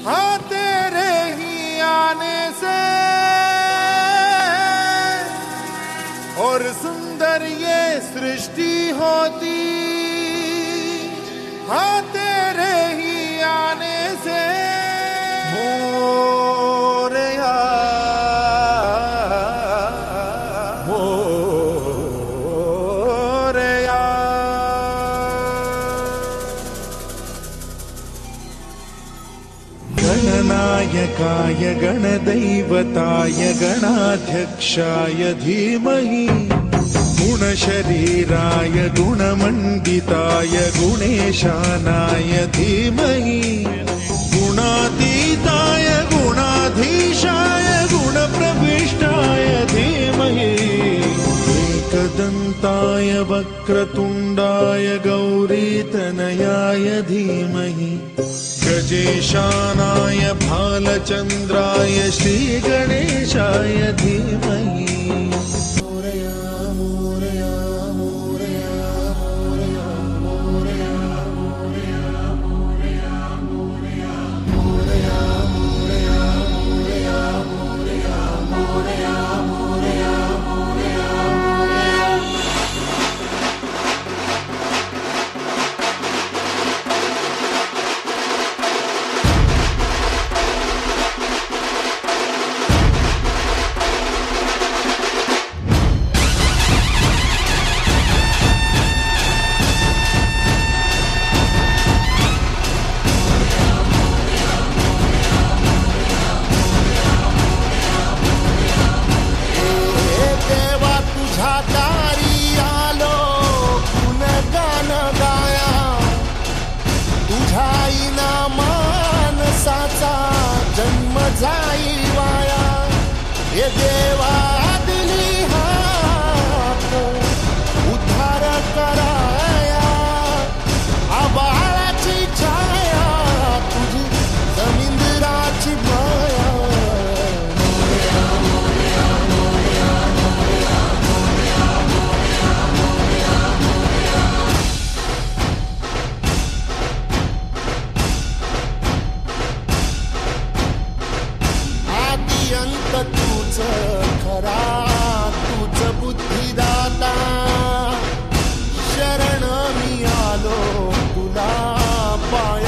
हाँ तेरे ही आने से और सुंदर ये सृष्टि होती, हाँ तेरे ही आने से मोरया मोरया। गणनायकाय गणदैवताय गणाध्यक्षाय धीमहि गुणशरीराय गुणमण्डिताय गुणेशानाय धीमहि गुणातीताय गुणाधीशाय गुणप्रविष्टाय धीमहि एकदन्ताय वक्रतुण्डाय गौरीतनयाय धीमहि गजेशानाय भालचन्द्राय श्रीगणेशाय धीमहि। जन्म जाई वाया ये देवा दिली हाक उद्धार कराया आबाळाची छाया तुझी जमीनदाराची माया। अंत तूच खरा तूच बुद्धिदाता शरण मी आलो तुला पाया।